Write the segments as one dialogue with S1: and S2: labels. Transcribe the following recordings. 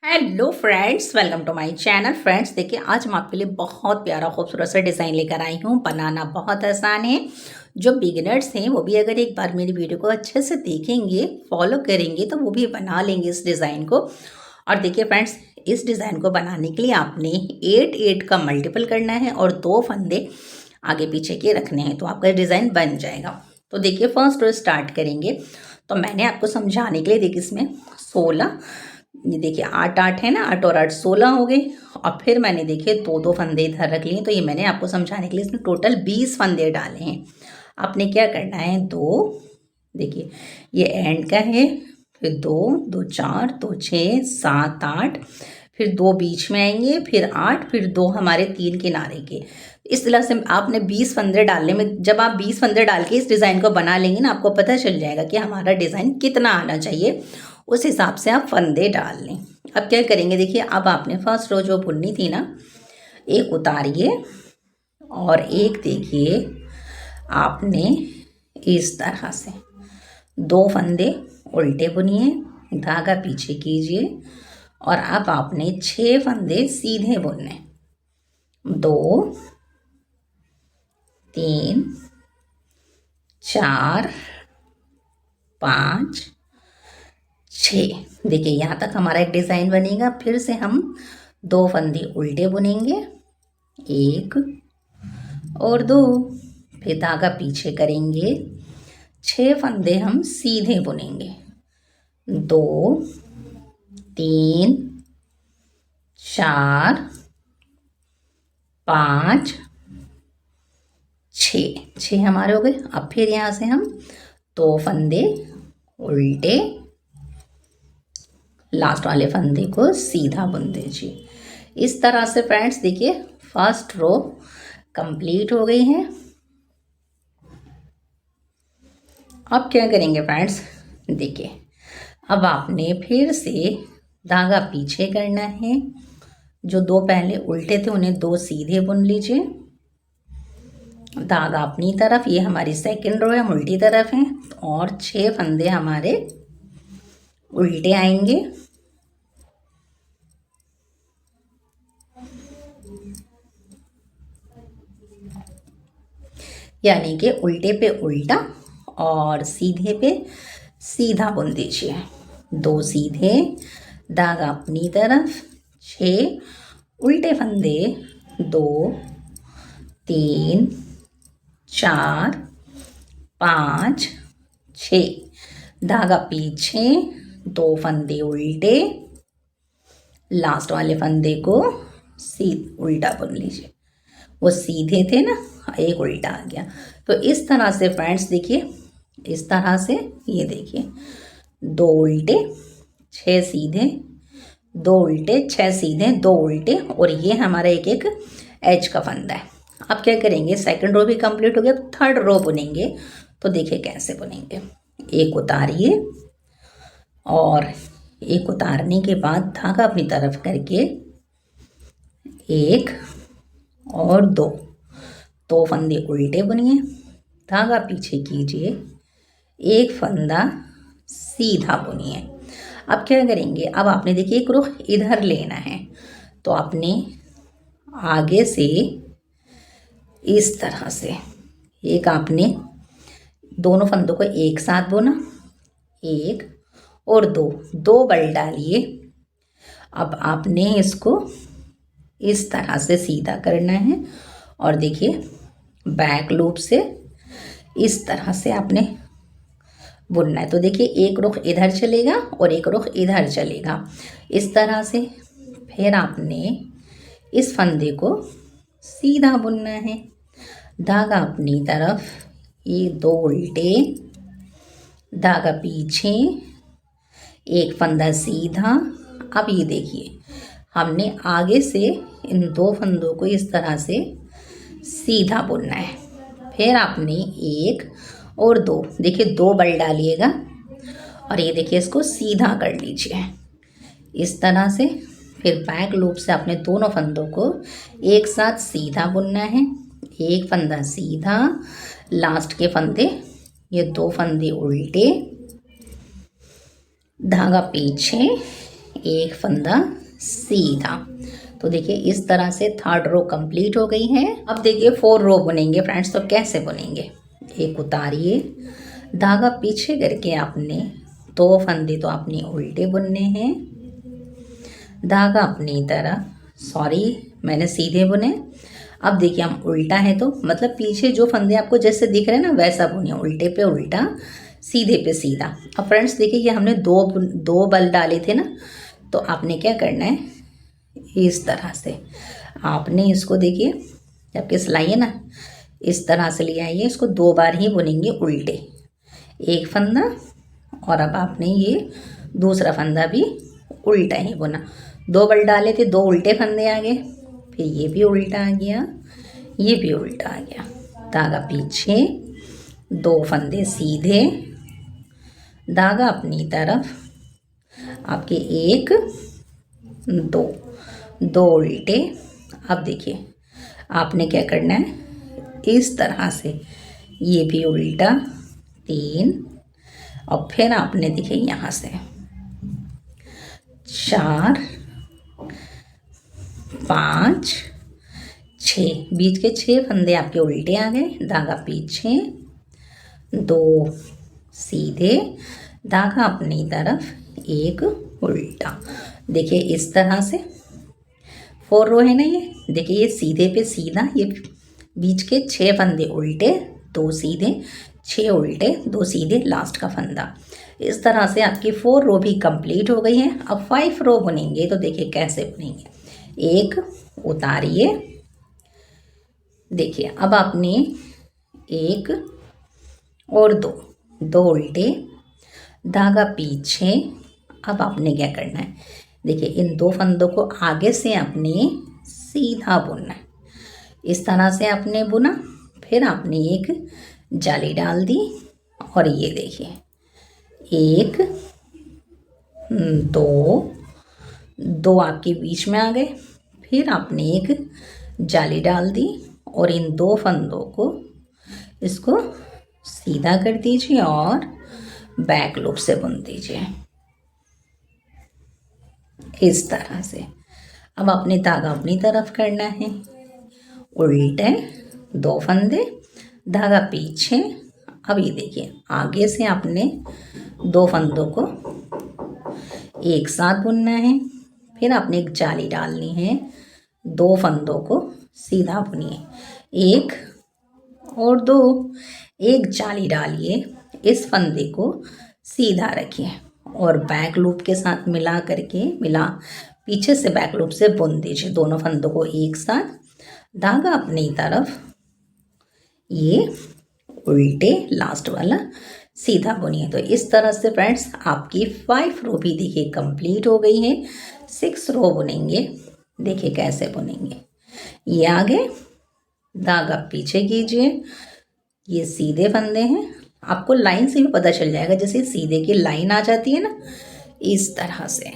S1: Hello friends, welcome to my channel. Friends देखिए, आज मैं आपके लिए बहुत प्यारा खूबसूरत सा डिज़ाइन लेकर आई हूँ। बनाना बहुत आसान है। जो बिगिनर्स हैं वो भी अगर एक बार मेरी वीडियो को अच्छे से देखेंगे, फॉलो करेंगे, तो वो भी बना लेंगे इस डिज़ाइन को। और देखिए फ्रेंड्स, इस डिज़ाइन को बनाने के लिए आपने 8 का मल्टीपल करना है और 2 फंदे आगे पीछे के रखने हैं, तो आपका डिज़ाइन बन जाएगा। तो देखिए, फर्स्ट रो स्टार्ट करेंगे। तो मैंने आपको समझाने के लिए देखिए इसमें 16, ये देखिए 8 है ना, 8 और 8 16 हो गए। और फिर मैंने देखिए 2 फंदे इधर रख लिए। तो ये मैंने आपको समझाने के लिए इसमें टोटल 20 फंदे डाले हैं। आपने क्या करना है, 2, देखिए ये एंड का है, फिर 2 2 4 2 6 7 8, फिर 2 बीच में आएंगे, फिर 8, फिर 2 हमारे 3 किनारे के। इस तरह से आपने 20 फंदे डालने में, जब आप 20 फंदे डाल के इस डिज़ाइन को बना लेंगे ना, आपको पता चल जाएगा कि हमारा डिज़ाइन कितना आना चाहिए। उस हिसाब से आप फंदे डाल लें। अब क्या करेंगे, देखिए अब आपने फर्स्ट रो जो बुननी थी ना, एक उतारिए और एक देखिए आपने इस तरह से 2 फंदे उल्टे बुनिए, धागा पीछे कीजिए और अब आपने 6 फंदे सीधे बुनने। 2 3 4 5 6। देखिए यहाँ तक हमारा एक डिज़ाइन बनेगा। फिर से हम 2 फंदे उल्टे बुनेंगे, 1 और 2, फिर धागा पीछे करेंगे, 6 फंदे हम सीधे बुनेंगे, 2 3 4 5 6 हमारे हो गए। अब फिर यहाँ से हम 2 फंदे उल्टे, लास्ट वाले फंदे को सीधा बुन दीजिए। इस तरह से फ्रेंड्स देखिए फर्स्ट रो कंप्लीट हो गई है। अब क्या करेंगे फ्रेंड्स, देखिए अब आपने फिर से धागा पीछे करना है। जो 2 पहले उल्टे थे उन्हें 2 सीधे बुन लीजिए, धागा अपनी तरफ, ये हमारी सेकंड रो है, हम उल्टी तरफ हैं, और 6 फंदे हमारे उल्टे आएंगे। यानी कि उल्टे पे उल्टा और सीधे पे सीधा बुन दीजिए। 2 सीधे, धागा अपनी तरफ, 6 उल्टे फंदे, 2 3 4 5 6, धागा पीछे, 2 फंदे उल्टे, लास्ट वाले फंदे को उल्टा बुन लीजिए। वो सीधे थे ना, एक उल्टा आ गया। तो इस तरह से फ्रेंड्स देखिए, इस तरह से ये देखिए 2 उल्टे 6 सीधे, 2 उल्टे 6 सीधे, 2 उल्टे, और ये हमारा एक एक एज का फंदा है। अब क्या करेंगे, सेकंड रो भी कंप्लीट हो गया, थर्ड रो बुनेंगे। तो देखिए कैसे बुनेंगे, एक उतारिए और एक उतारने के बाद धागा अपनी तरफ करके 1 और 2 फंदे उल्टे बुनिए, धागा पीछे कीजिए, एक फंदा सीधा बुनिए। अब क्या करेंगे, अब आपने देखिए एक रुख इधर लेना है। तो आपने आगे से इस तरह से एक, आपने दोनों फंदों को एक साथ बुना, 1 और 2 बल डालिए। अब आपने इसको इस तरह से सीधा करना है और देखिए बैक लूप से इस तरह से आपने बुनना है। तो देखिए एक रुख इधर चलेगा और एक रुख इधर चलेगा, इस तरह से। फिर आपने इस फंदे को सीधा बुनना है, धागा अपनी तरफ, ये 2 उल्टे, धागा पीछे, एक फंदा सीधा। अब ये देखिए हमने आगे से इन 2 फंदों को इस तरह से सीधा बुनना है। फिर आपने 1 और 2, देखिए 2 बल डालिएगा और ये देखिए इसको सीधा कर लीजिए इस तरह से। फिर बैक लूप से आपने दोनों फंदों को एक साथ सीधा बुनना है, एक फंदा सीधा, लास्ट के फंदे, ये 2 फंदे उल्टे, धागा पीछे, एक फंदा सीधा। तो देखिए इस तरह से थर्ड रो कंप्लीट हो गई है। अब देखिए 4 रो बुनेंगे फ्रेंड्स। तो कैसे बुनेंगे, एक उतारिए, धागा पीछे करके आपने 2 फंदे तो आपने उल्टे बुनने हैं, धागा अपनी तरफ, सॉरी मैंने सीधे बुने। अब देखिए हम उल्टा है तो मतलब पीछे जो फंदे आपको जैसे दिख रहे हैं ना वैसा बुनिए, उल्टे पे उल्टा, सीधे पे सीधा। अब फ्रेंड्स देखिए ये हमने दो बल डाले थे ना, तो आपने क्या करना है, इस तरह से आपने इसको देखिए, जबकि सिलाई है ना, इस तरह से ले आइए, इसको 2 बार ही बुनेंगे उल्टे, एक फंदा, और अब आपने ये दूसरा फंदा भी उल्टा ही बुना। 2 बल डाले थे, 2 उल्टे फंदे आ गए, फिर ये भी उल्टा आ गया, ये भी उल्टा आ गया, धागा पीछे, 2 फंदे सीधे, धागा अपनी तरफ, आपके 1 2 उल्टे। अब देखिए आपने क्या करना है, इस तरह से ये भी उल्टा 3, और फिर आपने देखिए यहाँ से 4 5 6, बीच के 6 फंदे आपके उल्टे आ गए, धागा पीछे, 2 सीधे, धागा अपनी तरफ, 1 उल्टा। देखिए इस तरह से 4 रो है ना, ये देखिए ये सीधे पे सीधा, ये बीच के 6 फंदे उल्टे, 2 सीधे, 6 उल्टे, 2 सीधे, लास्ट का फंदा। इस तरह से आपकी 4 रो भी कंप्लीट हो गई है। अब 5 रो बुनेंगे। तो देखिए कैसे बुनेंगे, एक उतारिए, देखिए अब आपने 1 और 2 उल्टे, धागा पीछे। अब आपने क्या करना है, देखिए इन 2 फंदों को आगे से आपने सीधा बुनना है, इस तरह से आपने बुना, फिर आपने एक जाली डाल दी, और ये देखिए 1 2 आपके बीच में आ गए, फिर आपने एक जाली डाल दी, और इन 2 फंदों को इसको सीधा कर दीजिए और बैक लूप से बुन दीजिए इस तरह से। अब आपने धागा अपनी तरफ करना है, उल्टे 2 फंदे, धागा पीछे। अब ये देखिए आगे से आपने 2 फंदों को एक साथ बुनना है, फिर आपने एक जाली डालनी है, 2 फंदों को सीधा बुनिए, 1 और 2, एक जाली डालिए, इस फंदे को सीधा रखिए और बैक लूप के साथ मिला करके पीछे से बैक लूप से बुन दीजिए दोनों फंदों को एक साथ, धागा अपनी तरफ, ये उल्टे लास्ट वाला सीधा बुनिए। तो इस तरह से फ्रेंड्स आपकी 5 रो भी देखिए कंप्लीट हो गई है। 6 रो बुनेंगे, देखिए कैसे बुनेंगे, ये आगे, धागा पीछे कीजिए, ये सीधे फंदे हैं, आपको लाइन से भी पता चल जाएगा, जैसे सीधे की लाइन आ जाती है ना, इस तरह से।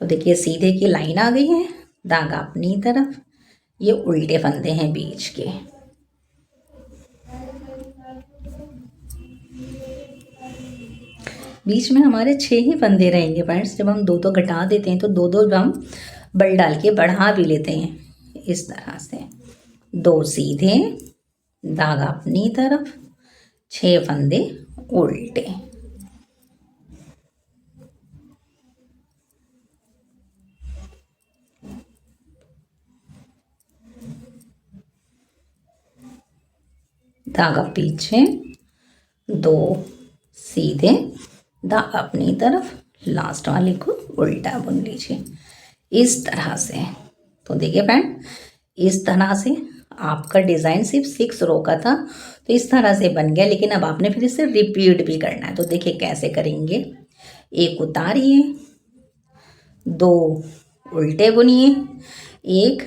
S1: तो देखिए सीधे की लाइन आ गई है, धागा अपनी तरफ, ये उल्टे फंदे हैं बीच के। बीच में हमारे 6 ही फंदे रहेंगे फ्रेंड्स। जब हम 2 घटा देते हैं तो 2 हम बल डाल के बढ़ा भी लेते हैं इस तरह से। 2 सीधे, धागा अपनी तरफ, 6 फंदे उल्टे। धागा पीछे, 2 सीधे, धागा अपनी तरफ, लास्ट वाले को उल्टा बुन लीजिए इस तरह से। तो देखिए फ्रेंड, इस तरह से आपका डिज़ाइन सिर्फ 6 रो का था, तो इस तरह से बन गया, लेकिन अब आपने फिर इसे रिपीट भी करना है। तो देखिए कैसे करेंगे, एक उतारिए, 2 उल्टे बुनिए, 1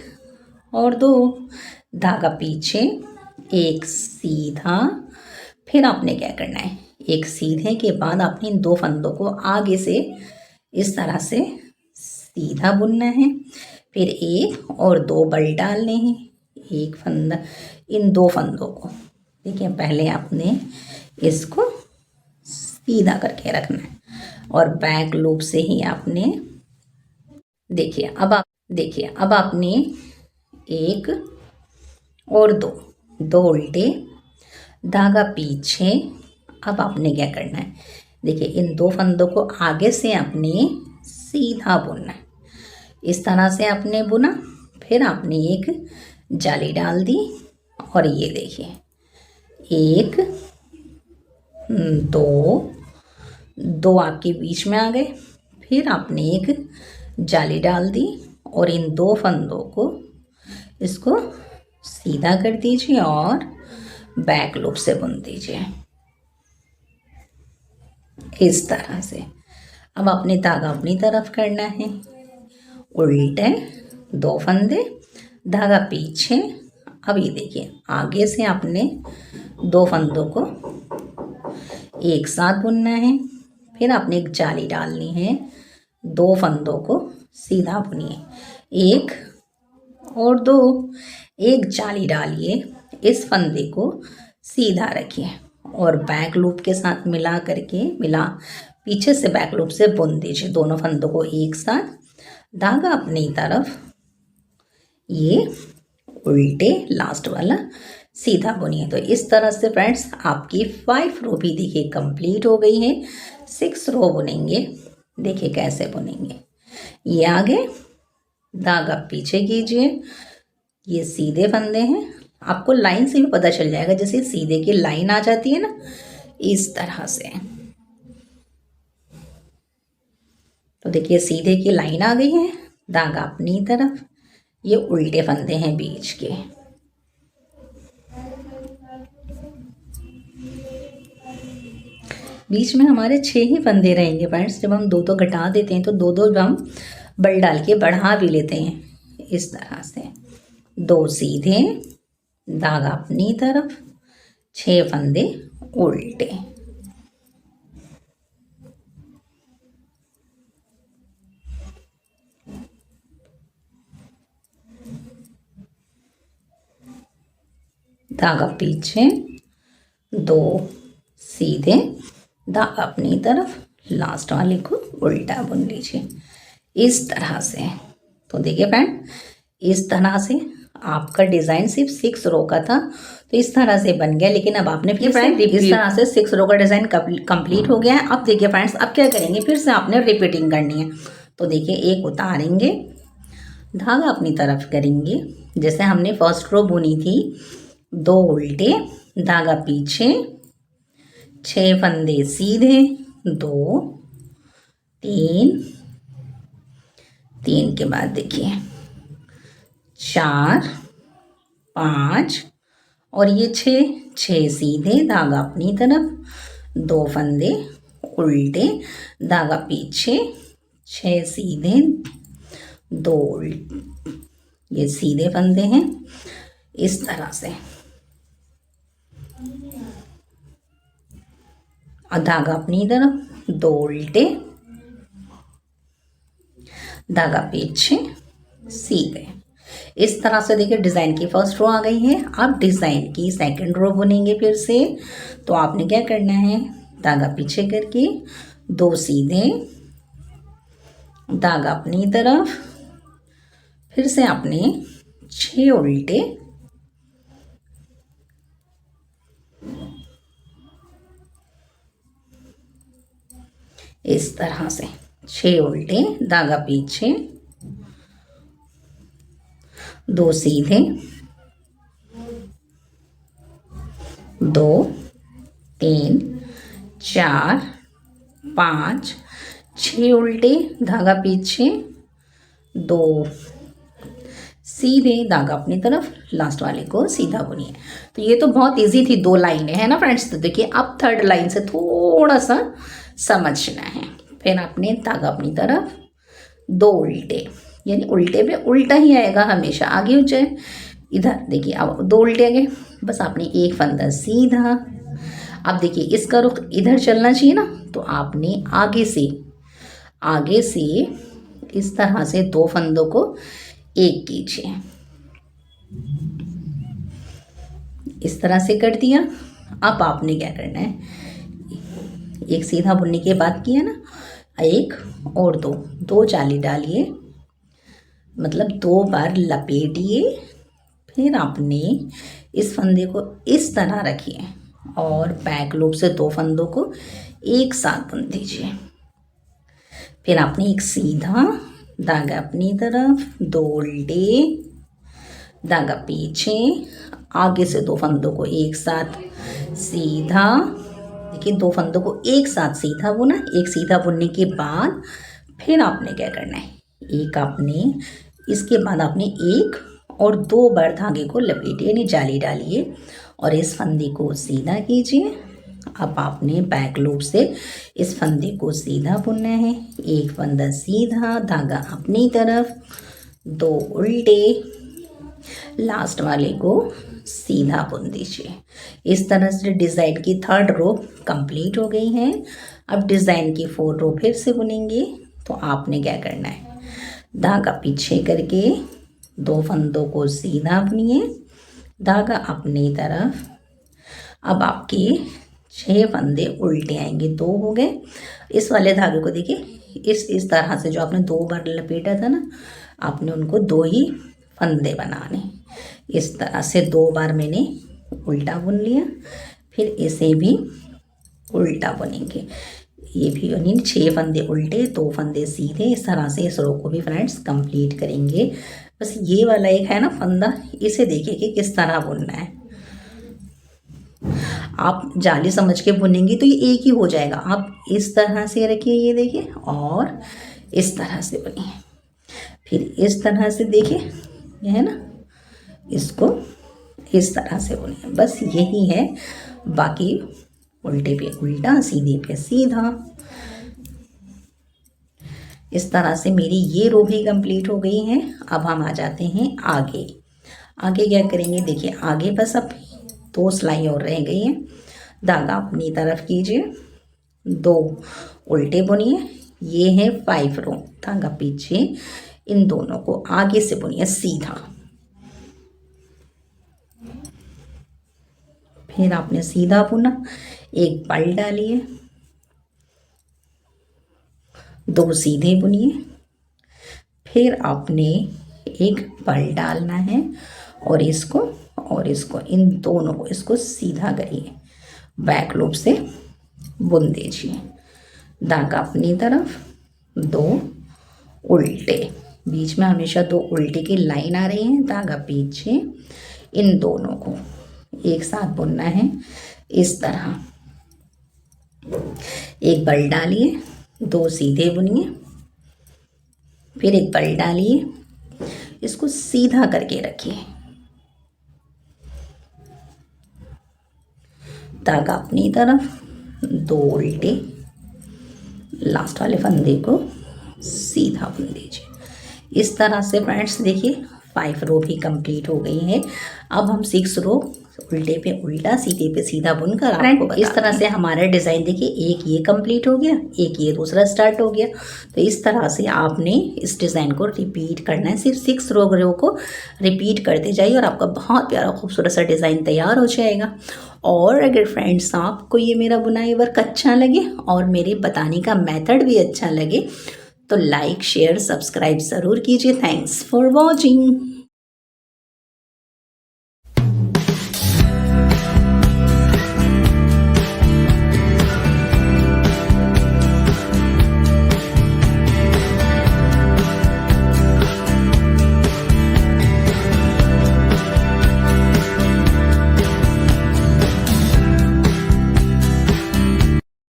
S1: और 2, धागा पीछे, 1 सीधा, फिर आपने क्या करना है, एक सीधे के बाद आपने इन 2 फंदों को आगे से इस तरह से सीधा बुनना है, फिर 1 और 2 बल डालने हैं, एक फंदा, इन 2 फंदों को देखिए पहले आपने इसको सीधा करके रखना है, और बैक लूप से ही आपने देखिए अब आपने एक और दो उल्टे, धागा पीछे। अब आपने क्या करना है, देखिए इन 2 फंदों को आगे से आपने सीधा बुनना है। इस तरह से आपने बुना, फिर आपने एक जाली डाल दी और ये देखिए 1 2 आपके बीच में आ गए। फिर आपने एक जाली डाल दी और इन 2 फंदों को इसको सीधा कर दीजिए और बैक लूप से बुन दीजिए इस तरह से। अब आपने धागा अपनी तरफ करना है, उल्टे 2 फंदे, धागा पीछे। अब ये देखिए आगे से आपने 2 फंदों को एक साथ बुनना है। फिर आपने एक जाली डालनी है, 2 फंदों को सीधा बुनिए, 1 और 2, एक जाली डालिए, इस फंदे को सीधा रखिए और बैक लूप के साथ मिला पीछे से बैक लूप से बुन दीजिए दोनों फंदों को एक साथ। धागा अपनी तरफ, ये उल्टे लास्ट वाला सीधा बुनिए। तो इस तरह से फ्रेंड्स आपकी 5 रो भी देखिए कंप्लीट हो गई है। 6 रो बुनेंगे, देखिए कैसे बुनेंगे। ये आगे, धागा पीछे कीजिए, ये सीधे फंदे हैं। आपको लाइन से भी पता चल जाएगा, जैसे सीधे की लाइन आ जाती है ना, इस तरह से। तो देखिए सीधे की लाइन आ गई है, धागा अपनी तरफ, ये उल्टे फंदे हैं बीच के। बीच में हमारे 6 ही फंदे रहेंगे फ्रेंड्स। जब हम 2 घटा देते हैं तो 2 हम बल डाल के बढ़ा भी लेते हैं इस तरह से। 2 सीधे, धागा अपनी तरफ, 6 फंदे उल्टे। धागा पीछे, 2 सीधे, धागा अपनी तरफ, लास्ट वाले को उल्टा बुन लीजिए इस तरह से। तो देखिए फ्रेंड, इस तरह से आपका डिज़ाइन सिर्फ 6 रो का था, तो इस तरह से बन गया। लेकिन अब आपने फिर फ्रेंड इस तरह से 6 रो का डिज़ाइन कंप्लीट हो गया है। अब देखिए फ्रेंड्स, अब क्या करेंगे, फिर से आपने रिपीटिंग करनी है। तो देखिए एक उतारेंगे, धागा अपनी तरफ करेंगे, जैसे हमने फर्स्ट रो बुनी थी, 2 उल्टे, धागा पीछे, 6 फंदे सीधे, 2 3 के बाद देखिए 4 5 और ये 6 सीधे, धागा अपनी तरफ, 2 फंदे उल्टे, धागा पीछे, 6 सीधे, 2 उल्टे, ये सीधे फंदे हैं इस तरह से। और धागा अपनी तरफ, 2 उल्टे, धागा पीछे, सीधे। इस तरह से देखिए डिज़ाइन की फर्स्ट रो आ गई है। अब डिज़ाइन की सेकंड रो बुनेंगे फिर से। तो आपने क्या करना है, धागा पीछे करके 2 सीधे, धागा अपनी तरफ, फिर से आपने 6 उल्टे, इस तरह से 6 उल्टे, धागा पीछे, 2 सीधे, 2 3 4 5 6 उल्टे, धागा पीछे, 2 सीधे, धागा अपनी तरफ, लास्ट वाले को सीधा बुनिए। तो ये तो बहुत इजी थी, 2 लाइनें है ना फ्रेंड्स। तो देखिए अब थर्ड लाइन से थोड़ा सा समझना है। फिर आपने धागा अपनी तरफ, 2 उल्टे, यानी उल्टे पे उल्टा ही आएगा हमेशा, आगे हो जाए इधर। देखिए अब 2 उल्टे आ गए, बस आपने एक फंदा सीधा। अब देखिए इसका रुख इधर चलना चाहिए ना, तो आपने आगे से इस तरह से 2 फंदों को एक कीजिए, इस तरह से कर दिया। अब आपने क्या करना है, एक सीधा बुनने के बाद किया ना, एक और दो जाली डालिए, मतलब 2 बार लपेटिए। फिर आपने इस फंदे को इस तरह रखिए और बैक लूप से 2 फंदों को एक साथ बुन दीजिए। फिर आपने एक सीधा धागा अपनी तरफ, 2 उल्टे, धागा पीछे, आगे से 2 फंदों को एक साथ सीधा। देखिए 2 फंदों को एक साथ सीधा बुना। एक सीधा बुनने के बाद फिर आपने क्या करना है, एक आपने इसके बाद आपने 1 और 2 बार धागे को लपेटिए, यानी जाली डालिए और इस फंदे को सीधा कीजिए। अब आपने बैक लूप से इस फंदे को सीधा बुनना है। एक फंदा सीधा, धागा अपनी तरफ, 2 उल्टे, लास्ट वाले को सीधा बुन दीजिए। इस तरह से डिज़ाइन की 3rd रो कंप्लीट हो गई है। अब डिज़ाइन की 4th रो फिर से बुनेंगे। तो आपने क्या करना है, धागा पीछे करके 2 फंदों को सीधा बुनिए, धागा अपनी तरफ। अब आपके 6 फंदे उल्टे आएंगे, 2 हो गए। इस वाले धागे को देखिए इस तरह से, जो आपने 2 बार लपेटा था ना, आपने उनको 2 ही फंदे बनाने। इस तरह से 2 बार मैंने उल्टा बुन लिया, फिर इसे भी उल्टा बुनेंगे। ये भी यानी 6 फंदे उल्टे, 2 फंदे सीधे। इस तरह से इस रो को भी फ्रेंड्स कंप्लीट करेंगे। बस ये वाला एक है ना फंदा, इसे देखिए कि किस तरह बुनना है। आप जाली समझ के बुनेंगे तो ये एक ही हो जाएगा। आप इस तरह से रखिए, ये देखिए, और इस तरह से बुनिए। फिर इस तरह से देखिए, ये है ना, इसको इस तरह से बुनिए। बस यही है, बाकी उल्टे पे उल्टा, सीधे पे सीधा। इस तरह से मेरी ये रो भी कंप्लीट हो गई है। अब हम आ जाते हैं आगे। आगे क्या करेंगे, देखिए आगे बस अब 2 सिलाई और रह गई हैं। धागा अपनी तरफ कीजिए, 2 उल्टे बुनिए। ये है 5 रो, धागा पीछे, इन दोनों को आगे से बुनिए सीधा। फिर आपने सीधा बुना, एक पल डालिए, 2 सीधे बुनिए। फिर आपने एक पल डालना है और इसको इन दोनों को इसको सीधा करिए, बैक लूप से बुन दीजिए। धागा अपनी तरफ, 2 उल्टे, बीच में हमेशा 2 उल्टे की लाइन आ रही है, धागा पीछे, इन दोनों को एक साथ बुनना है इस तरह। एक बल डालिए, 2 सीधे बुनिए, फिर एक बल डालिए, इसको सीधा करके रखिए, धागा अपनी तरफ, 2 उल्टे, लास्ट वाले फंदे को सीधा बुन दीजिए। इस तरह से फ्रेंड्स देखिए 5 रो भी कंप्लीट हो गई है। अब हम 6 रो उल्टे पे उल्टा, सीधे पे सीधा बुनकर आपको इस तरह से हमारा डिज़ाइन देखिए, एक ये कंप्लीट हो गया, एक ये दूसरा स्टार्ट हो गया। तो इस तरह से आपने इस डिज़ाइन को रिपीट करना है। सिर्फ 6 रो को रिपीट करते जाइए और आपका बहुत प्यारा खूबसूरत सा डिज़ाइन तैयार हो जाएगा। और अगर फ्रेंड्स आपको ये मेरा बुनाई वर्क अच्छा लगे और मेरे बताने का मेथड भी अच्छा लगे तो लाइक शेयर सब्सक्राइब ज़रूर कीजिए। Thanks for watching.